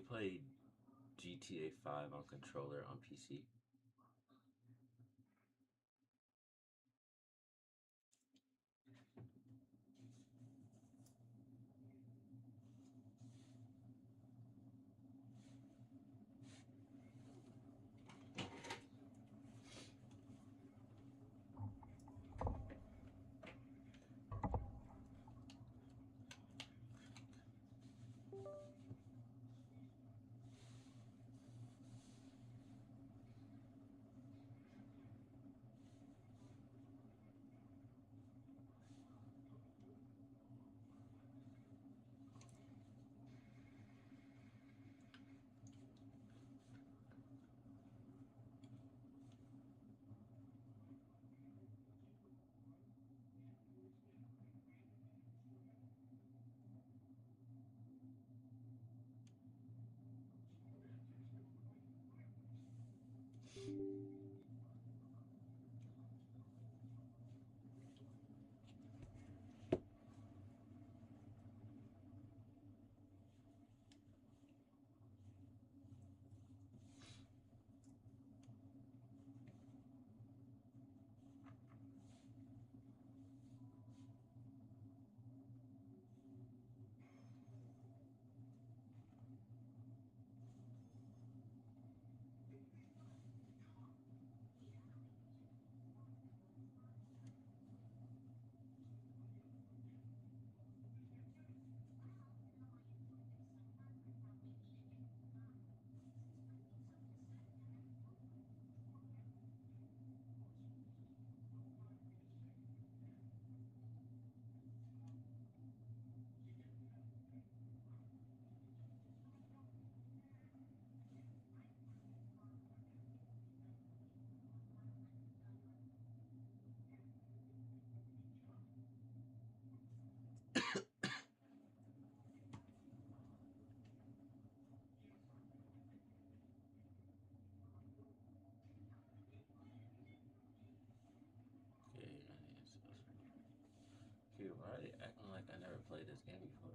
you play GTA 5 on controller on PC? Okay, okay, why are they acting like I never played this game before?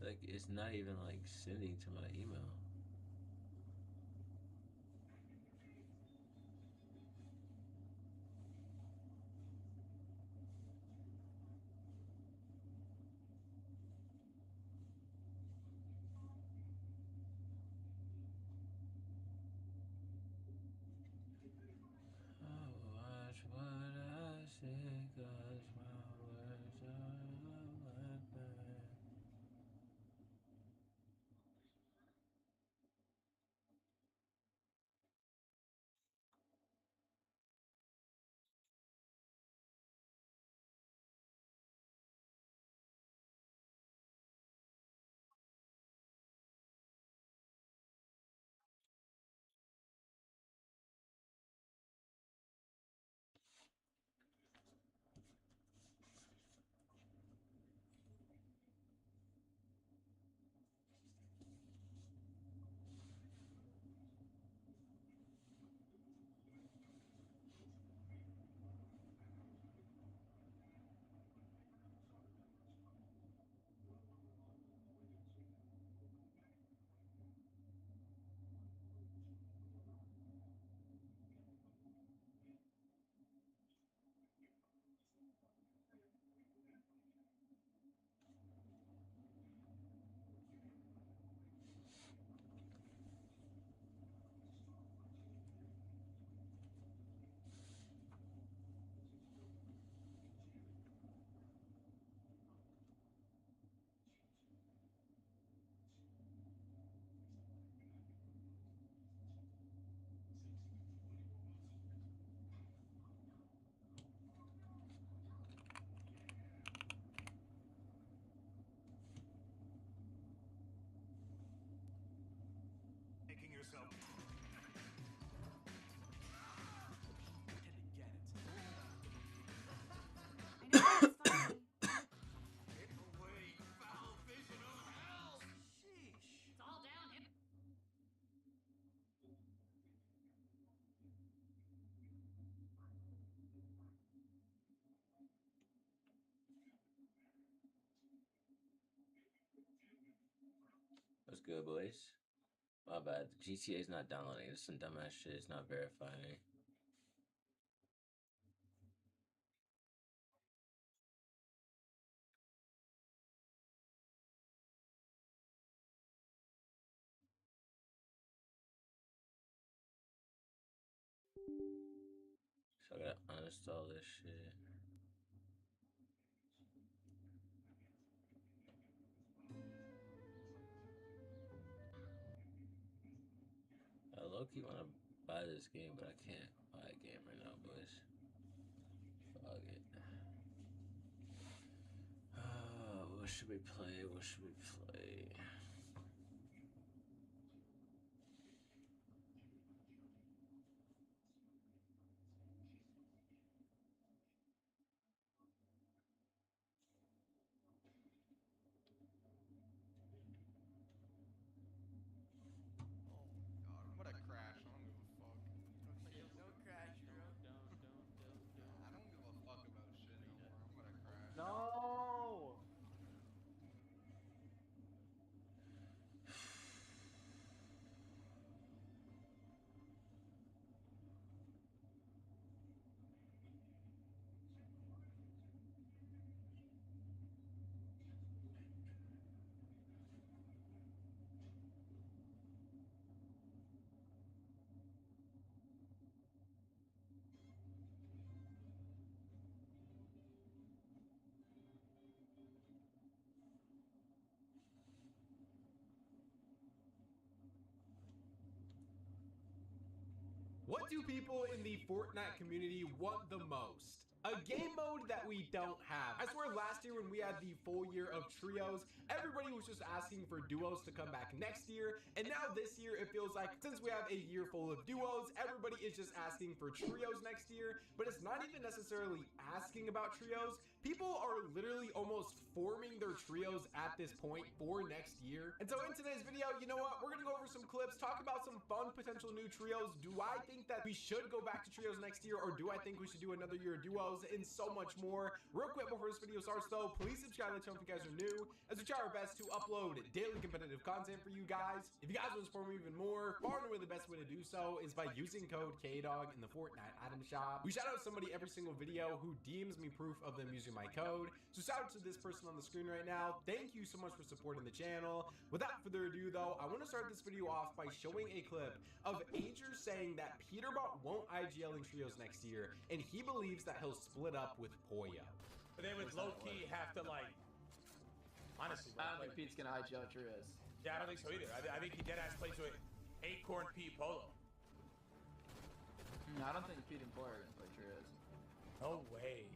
like it's not even like sending to my email. Watch what I say, 'cause my words are weapon. Making yourself. I know it's funny. Get away, foul vision of hell! Sheesh. It's all downhill. What's good, boys? My bad. GTA is not downloading. It's some dumbass shit. It's not verifying. So I gotta uninstall this shit. I low-key wanna buy this game, but I can't buy a game right now, boys. Fuck it. What should we play? What should we play? Oh my god, I'm gonna crash. I don't give a fuck. Don't crash, bro. Don't. I don't give a fuck about shit no more. I'm gonna crash. No. What do people in the Fortnite community want the most? A game mode that we don't have. I swear last year when we had the full year of trios, everybody was just asking for duos to come back next year. And now this year, it feels like since we have a year full of duos, everybody everybody is just asking for trios next year, but it's not even necessarily asking about trios. People are literally almost forming their trios at this point for next year. And so in today's video, you know what? We're gonna go over some clips, talk about some fun potential new trios. Do I think that we should go back to trios next year, or do I think we should do another year of duos, and so much more. Real quick before this video starts though, please subscribe to the channel if you guys are new, as we try our best to upload daily competitive content for you guys. If you guys want to support me even more, far and away the best way to do so is by using code KDOG in the Fortnite item shop. We shout out somebody every single video who deems me proof of them using my code. So shout out to this person on the screen right now. Thank you so much for supporting the channel. Without further ado though, I want to start this video off by showing a clip of Ager saying that Peterbot won't IGL in trios next year, and he believes that he'll split up with Poyo. But they would low-key have to, like, honestly, bro, I don't think Pete's gonna IGL trios. yeah, I don't think so either. I think he deadass plays with Acorn P Polo. I don't think Pete and Poyo are gonna play trios. No way.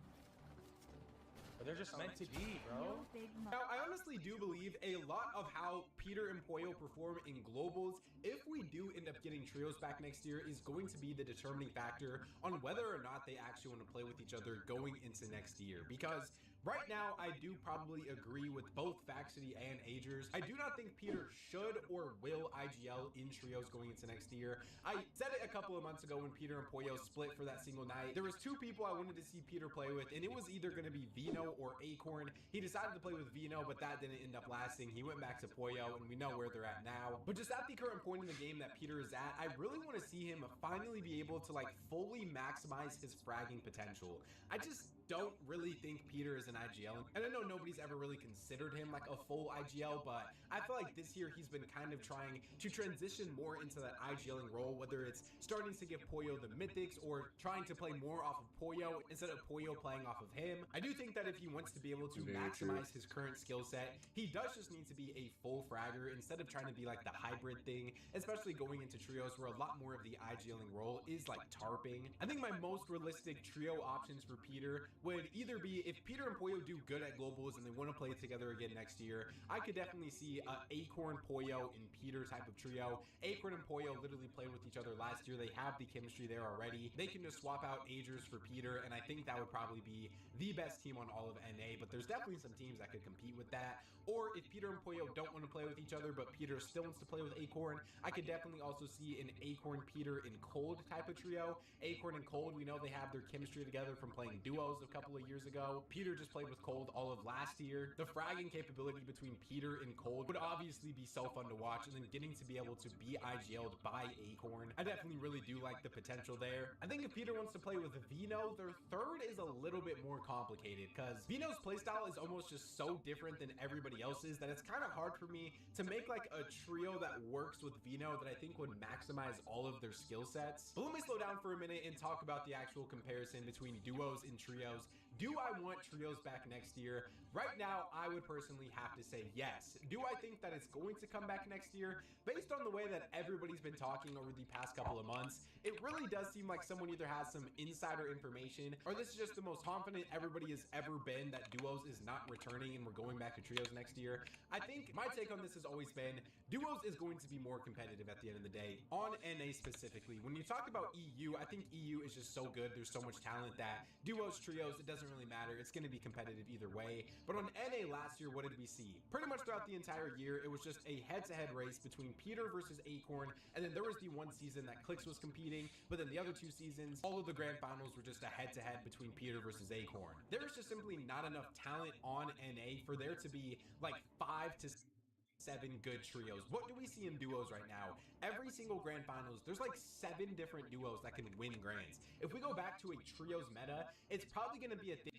But they're just meant to be, bro. Now, I honestly do believe a lot of how Peter and Poyo perform in globals, if we do end up getting trios back next year, is going to be the determining factor on whether or not they actually want to play with each other going into next year. Because right now, I do probably agree with both Faxity and Agers. I do not think Peter should or will IGL in trios going into next year. I said it a couple of months ago when Peter and Poyo split for that single night. There was two people I wanted to see Peter play with, and it was either going to be Vino or Acorn. He decided to play with Vino, but that didn't end up lasting. He went back to Poyo, and we know where they're at now. But just at the current point in the game that Peter is at, I really want to see him finally be able to like fully maximize his fragging potential. I just don't really think Peter is an IGL. And I know nobody's ever really considered him like a full IGL, but I feel like this year he's been kind of trying to transition more into that IGLing role, whether it's starting to give Poyo the mythics or trying to play more off of Poyo instead of Poyo playing off of him. I do think that if he wants to be able to maximize his current skill set, he does just need to be a full fragger instead of trying to be like the hybrid thing, especially going into trios where a lot more of the IGLing role is like tarping. I think my most realistic trio options for Peter would either be if Peter and Poyo do good at globals and they want to play together again next year, I could definitely see Acorn, Poyo, and Peter type of trio. Acorn and Poyo literally played with each other last year. They have the chemistry there already. They can just swap out Agers for Peter, and I think that would probably be the best team on all of NA, but there's definitely some teams that could compete with that. Or if Peter and Poyo don't want to play with each other, but Peter still wants to play with Acorn, I could definitely also see an Acorn, Peter, and Cold type of trio. Acorn and Cold, we know they have their chemistry together from playing duos a couple of years ago. Peter just played with Cold all of last year. The fragging capability between Peter and Cold would obviously be so fun to watch, and then getting to be able to be IGL'd by Acorn, I definitely really do like the potential there. I think if Peter wants to play with Vino, their third is a little bit more complicated, because Vino's playstyle is almost just so different than everybody else's that it's kind of hard for me to make like a trio that works with Vino that I think would maximize all of their skill sets. But let me slow down for a minute and talk about the actual comparison between duos and trios. Do I want trios back next year? Right now, I would personally have to say yes. Do I think that it's going to come back next year? Based on the way that everybody's been talking over the past couple of months, it really does seem like someone either has some insider information, or this is just the most confident everybody has ever been that duos is not returning and we're going back to trios next year. I think my take on this has always been duos is going to be more competitive at the end of the day. On NA specifically, when you talk about EU, I think EU is just so good. There's so much talent that duos, trios, it doesn't really matter. It's going to be competitive either way. But on NA last year, what did we see? Pretty much throughout the entire year, it was just a head-to-head race between Peter versus Acorn, and then there was the one season that Clix was competing, but then the other two seasons, all of the grand finals were just a head-to-head between Peter versus Acorn. There's just simply not enough talent on NA for there to be like 5 to 7 good trios. What do we see in duos right now? Every single grand finals, there's like 7 different duos that can win grands. If we go back to a trios meta, it's probably going to be a thing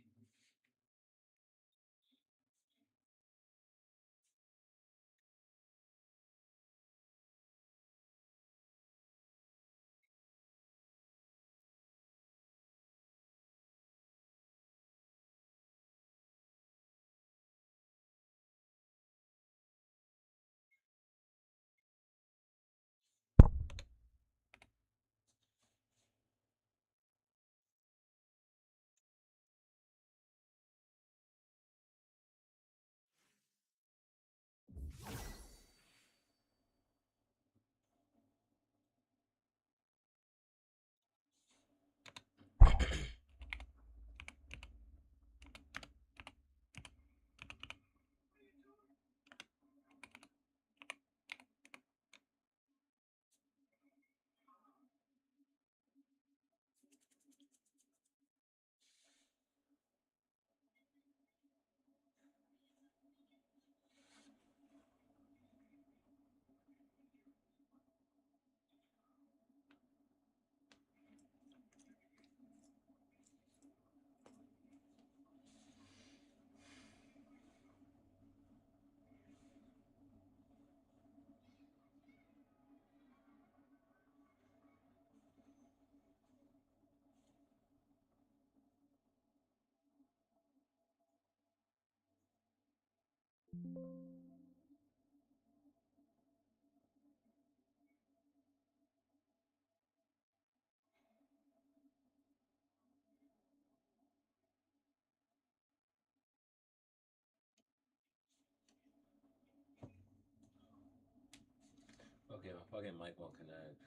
Okay, my fucking mic won't connect.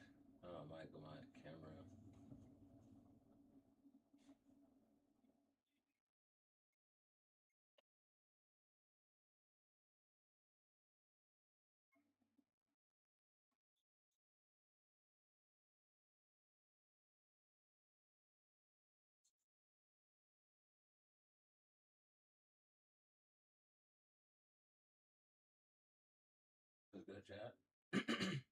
Mic with my camera. Good chat.